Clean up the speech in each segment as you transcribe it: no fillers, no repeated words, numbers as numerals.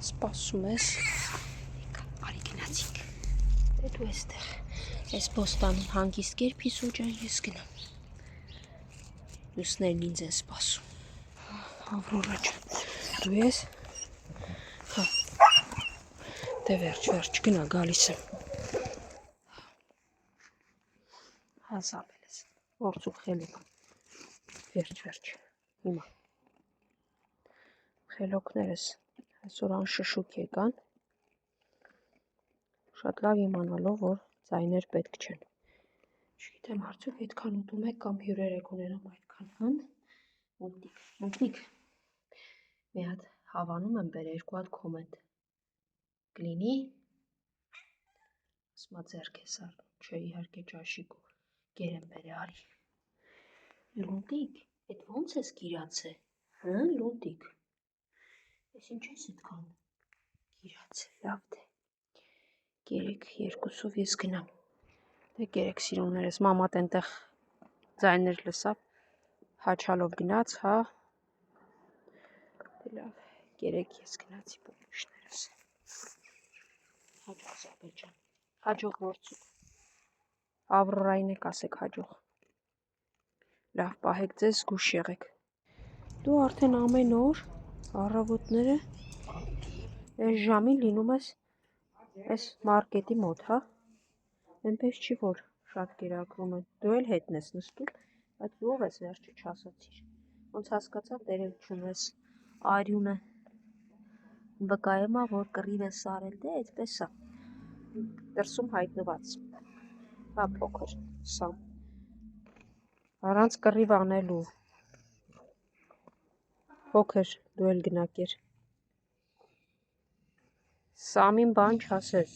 Սպասում ես։ Արի գնացինք։ Դե դու էստեղ ես բոստանում հանգիստ կերպի սուջան ես գնամ։ Մյուսներն ինձ են սպասում։ Ավրորա ջան, դու ես։ Հա։ Դե վերջ, գնա գալիս եմ։ Հասապել ես։ Որցուկ խելոք։ Վերջ։ Հիմա։ Խելոքներս այսօր անշշուկ եկան, շատ լավ իմանալով, որ ձայներ պետք չեն։ Չգիտեմ, արդյոք այդքան ուտում եք կամ հյուրեր եք ունենում այդքան, հն? Մունտիկ, մի հատ հավանում եմ բեր 2 հատ կոմենտ, կլինի, ասմա ձերք ես արդում, չէ իհարկե ճաշիկու, գերեմ բեր է արի։ Լունտիկ, էդ ոնց ես գիրացե, հն լունտիկ, ես ինչ ես այդքան գիրացե, լավ դե, գերեք 2-ով ես գնամ, դե գերեք սիրուններս, մամատ ենտեղ ձայներ լսավ, հաչալով գնաց, հա, դե լավ, գերեք ես գնացի պոպուշներս, հաջող Զաբել ջան, հաջող որցուկ, Ավրորային եք ասեք հաջող, լավ պահեք ձեզ զգուշ եղեք, դու արդեն ամեն օր առավոտները այս ժամին լինում ես այս մարկետի մոտ, հա, այնպես չի, որ շատ կերակրում են, դու էլ հետն ես նստում, բայց ով ես վերջը չասացիր, ոնց հասկացավ տերև չունես արյունը, վկայեմա, որ կռիվ ես սարել, դե այդպես է, դրսում հայտնված, հա փոքր, սամ, առանց կռիվ անելու, փոքր, դու էլ գնակեր, Սամին բան չասես,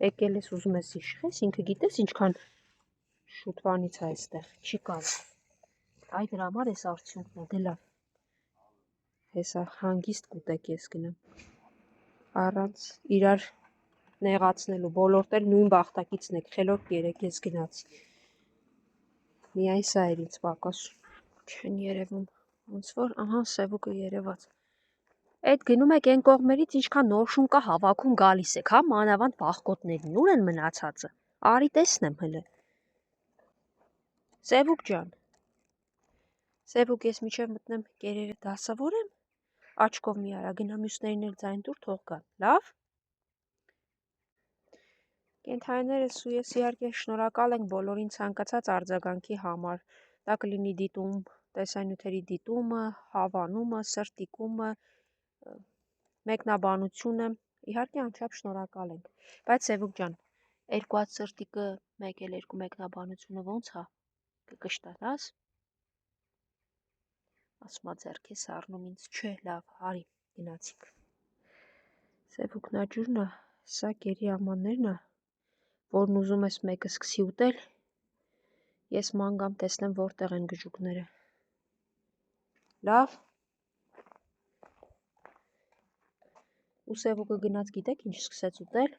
եկել ես ուզում ես իշխես, ինքը գիտես ինչքան շուտվանից է այստեղ, չի կարող, այ դրա համար ես արդյունքն է, դե լավ, հեսա հանգիստ կուտեք ես գնամ, առանց իրար նեղացնելու, բոլորդ էլ նույն բախտակիցն եք, խելոք երեք ես գնացի, միայն սա էր ինձ պակասում, չեն երևում, ոնց որ, ահա սևուկը երևաց, Այդ գնում եք այն կողմերից ինչքան նոր շուն կա հավաքում գալիս եք, հա, մանավանդ վախկոտներին, ուր են մնացածը, արի տեսնեմ հլը, Սևուկ ջան, Սևուկ ես միջև մտնեմ կերերը դասավորեմ, աչքով մի արա, գնա մյուսներին էլ ձայն տուր թող գան, լավ, կենդանիներս ու ես իհարկե շնորհակալ ենք բոլորին ցանկացած արձագանքի համար, դա կլինի դիտում, տեսանյութերի դիտումը, հավանումը, սրտիկումը, մեկնաբանությունը, իհարկե անչափ շնորհակալ ենք, բայց Սևուկ ջան, 2 հատ սրտիկը, 1 էլ 2 մեկնաբանությունը ոնց հա, կկշտանաս, ասմա ձերք ես առնում ինձ, չէ, լավ, արի, գնացինք, Սևուկն աջուրն է, սա կերի ամաններն է, որն ուզում ես մեկը սկսի ուտել, ես ման գամ տեսնեմ որտեղ են գժուկները, լավ, ու Սևուկը գնաց գիտեք ինչ սկսեց ուտել,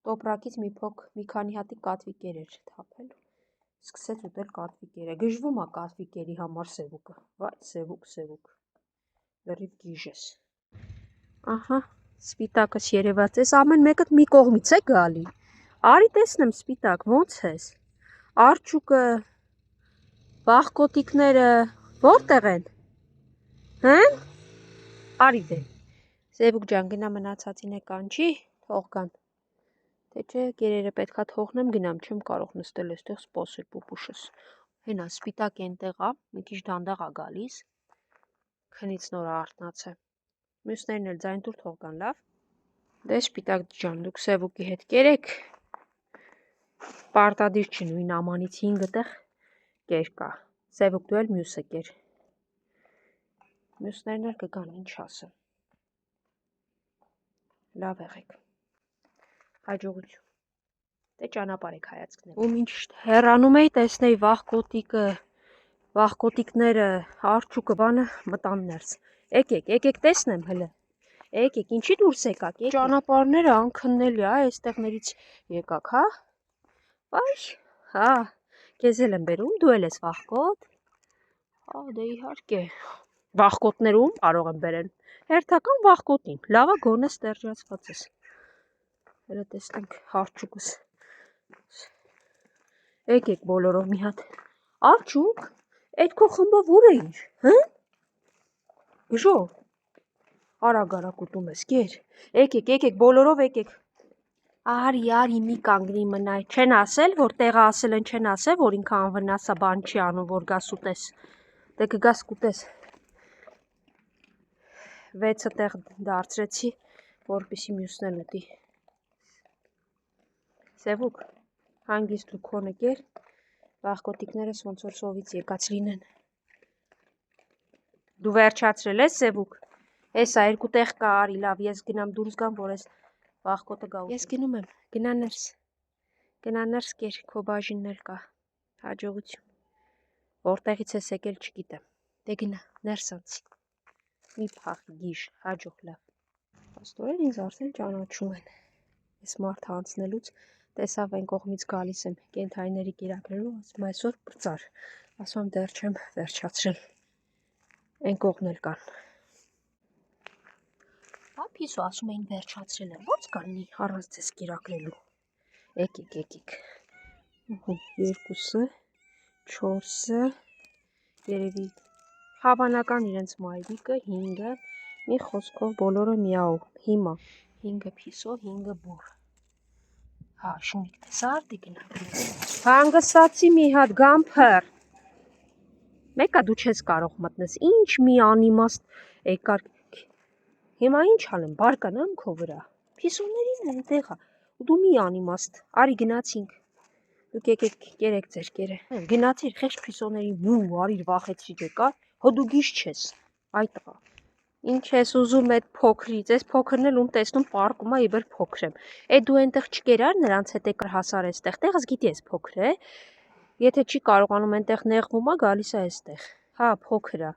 տոպրակից մի քանի հատի կատվիկեր էր թափել, սկսեց ուտել կատվիկերը, գժվում է կատվիկերի համար Սևուկը, վայ Սևուկ, լրիվ գիժ ես, ահա, սպիտակս երևաց, ես ամեն մեկըդ մի կողմից է գալի, արի տեսնեմ սպիտակ, ոնց ես, արջուկը, վախկոտիկները, որտեղ են, հն, արի դե, Սևուկ ջան գնա մնացածին է կանչի, թող գան, թե չէ գերերը պետքա թողնեմ գնամ, չեմ կարող նստել այստեղ սպասել պուպուշս, հենա սպիտակ ենտեղ է, մի քիչ դանդաղ է գալիս, քնից նոր արթնաց է, մյուսներն էլ ձայն տուր թող գան, լավ, դե սպիտակ ջան, դուք Սևուկի հետ կերեք, պարտադիր չի նույն ամանից 5 տեղ կեր կա, Սևուկ դու էլ մյուսը կեր, մյուսներն էլ կգան, ինչ ասեմ, լավ եղեք, հաջողություն, դե ճանապարհ եք հայացքներ, ու մինչ հեռանում էի տեսնեի վախկոտիկները, արջուկը բանը մտան ներս, եկեք տեսնեմ հլը, եկեք, ինչի դուրս եկաք, ճանապարհները անքննելի, այստեղներից եկաք, հա, վայ, հա, քեզ էլ եմ բերում, դու էլ ես վախկոտ, հա, դե իհարկե, Վախկոտներում կարող եմ բերել։ Հերթական վախկոտին, լավա գոնե ստերջացված ես։ Հələ տեսնենք հարճուկս։ Եկեք բոլորով մի հատ։ Արճուկ, այդ քո խմբը որ է իր, հը՞։ Գժո։ Արագ ուտում ես, գեր։ Եկեք բոլորով եկեք։ Արի, մի կանգնի մնայ։ Չեն ասել, որ տեղը ասել են, չեն ասել, որ ինքը անվնասա բան չի անում, որ գաս ուտես։ Դե կգաս կուտես։ 6-ը տեղ դարձրեցի, որպեսի մյուսն ուտի։ Սևուկ, հանգիստ ու քոնը կեր, վախկոտիկներս ոնց որ սովից եկած լինեն։ Դու վերջացրել ես, Սևուկ։ Էսա 2 տեղ կա, արի լավ, ես գնամ դուրս գամ, որ ես վախկոտը գա։ Ես գնում եմ, գնա ներս կեր, քո բաժինն էլ կա, հաջողություն։ Որտեղից ես եկել չգիտեմ, դե գնա, ներս անցի, մի փախի գիշ, հաջող լավ։ Աստորեն ինձ արդեն ճանաչում են, ես մարդ հանցնելուց տեսավ այն կողմից գալիս եմ կենթայիների կերակրելու, ասում այսօր բրծար, ասում դեռ չեմ վերջացրել, այն կողմն էլ կան։ Պապիսու ասում էին վերջացրել եմ, ոնց կանի առանց ձեզ կերակրելու։ Եկեք, 2-ը, 4-ը, երևի հավանական իրենց մայրիկը, 5-ը, մի խոսքով բոլորը միաու, հիմա, 5-ը փիսով, 5-ը բուր։ Հա, շունիկ տեսար, դի գնա։ Հանգստացի մի հատ գամփր։ Մեկա դու չես կարող մտնես, ինչ մի անիմաստ եկար։ Հիմա ինչ անեմ, բարկանամ քո վրա։ Փիսոներին են տեղա, ու դու մի անիմաստ, արի գնացինք։ Դուք եկեք կերեք ձեր կերը։ Գնացիր խեղճ փիսոների մու, արիր վախեցրի ջեկա, հո դու գիշ չես, այ տղա։ Ինչ ես ուզում այդ փոքրից, այս փոքրն էլ ում տեսնում պարկում է, իբր փոքր եմ։ Այդ դու այնտեղ չկերար նրանց հետ եկար հասար այստեղ, տեղս գիտի ես փոքր է։ Եթե չի կարողանում այնտեղ նեղվում է, գալիս է այստեղ։ Հա, փոքր է։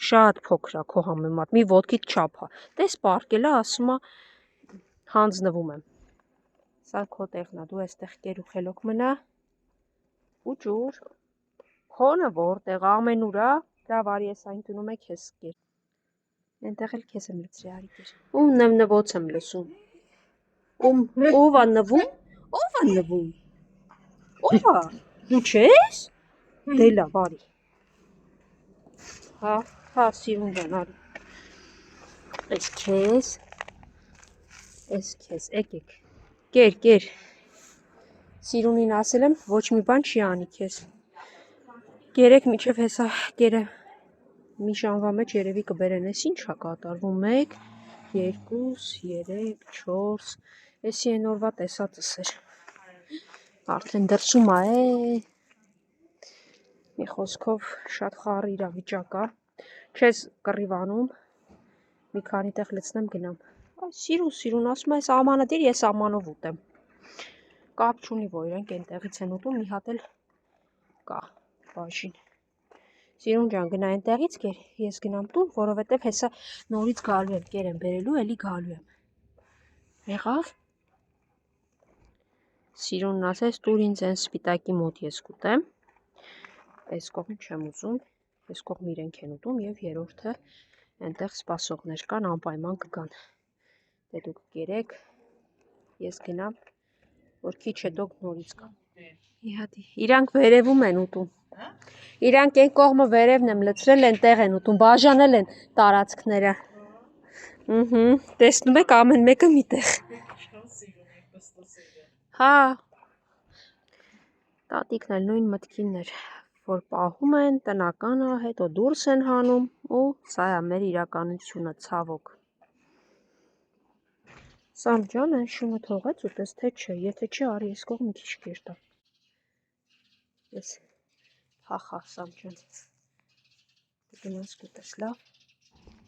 Շատ փոքր է քո համեմատ, մի ոտքիդ չափ է։ Տես պարկել է, ասում է հանձնվում եմ։ Սա քո տեղն է, դու այստեղ կեր ու խելոք մնա։ Ու ջուր։ Քոնը որտեղ ամենուր է, լավ արի ես այն տնում եք ես կեր։ Այնտեղ էլ քեզ եմ լցրի, արի կեր։ Ում նվնվոց եմ լսում։ Ով է նվում։ Ով է։ Դու չես։ Դե լավ, արի։ Հա, սիրուն բան, արի։ Էս քեզ, եկեք։ Կեր։ Սիրունին ասել եմ, ոչ մի բան չի անի քեզ։ Գերեք միջև հեսա կերը։ Մի ժամվա մեջ երևի կբերեն, ես ինչ է կատարվում, 1, 2, 3, 4, եսի են օրվա տեսածս էր, արդեն դրսում է, մի խոսքով շատ խառ իրավիճակ է, չես կռիվանում, մի քանի տեղ լցնեմ գնամ, սիրուն, ասում ես ամանը դիր, ես ամանով ուտեմ, կապ չունի, որ իրենք ենտեղից են ուտում, մի հատ էլ կա բաժին։ Սիրուն ջան, գնա այնտեղից կեր, ես գնամ տուն, որովհետև հեսա նորից գալու եմ, կեր եմ բերելու, էլի գալու եմ։ Եղավ։ Սիրունն ասես, տուր ինձ են սպիտակի մոտ ես կուտեմ, այս կողմ չեմ ուզում, այս կողմ իրենք են ուտում և երորդը այնտեղ սպասողներ կան, անպայման կգան։ Դե դուք կերեք, ես գնամ, որ քիչ հետո նորից կան։ Իրանք վերևում են ուտում։ Իրանք այն կողմը վերևն եմ լցրել, այնտեղ են ուտում, բաժանել են տարածքները։ Տեսնում եք ամեն մեկը միտեղ։ Հա։ Տատիկն էլ նույն մտքին էր, որ պահում են, տնական է, հետո դուրս են հանում, ու սա է մեր իրականությունը, ցավոք։ Սամ ջան, այն շունը թողեց ուտես, թե չէ, եթե չի, արի ես կողմ մի քիչ կերտա։ Ես հախա, Սամ ջան, գնաս կուտես, լավ։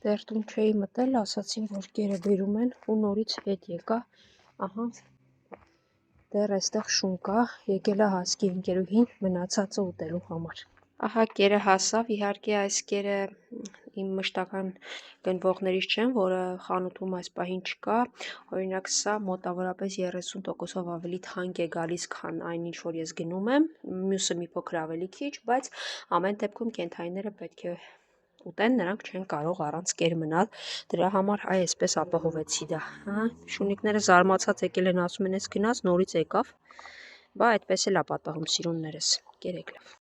Դեռ տուն չէի մտել, ասացին, որ կերը բերում են ու նորից հետ եկա, ահա, դեռ այստեղ շուն կա, եկել է հասկի ընկերուհին մնացածը ուտելու համար։ Ահա կերը հասավ, իհարկե այս կերը իմ մշտական գնվողներից չեմ, որը խանութում այս պահին չկա, օրինակ սա մոտավորապես 30%-ով ավելի թանկ է գալիս, քան այն ինչ որ ես գնում եմ, մյուսը մի փոքր ավելի քիչ, բայց ամեն դեպքում կենթայիները պետք է ուտեն, նրանք չեն կարող առանց կեր մնալ, դրա համար այ այսպես ապահովեցի դա, հա, շունիկները զարմացած եկել են ասում են, ես գնաց նորից եկավ, բա այդպես էլ է պատահում սիրուններս, կերեք լավ։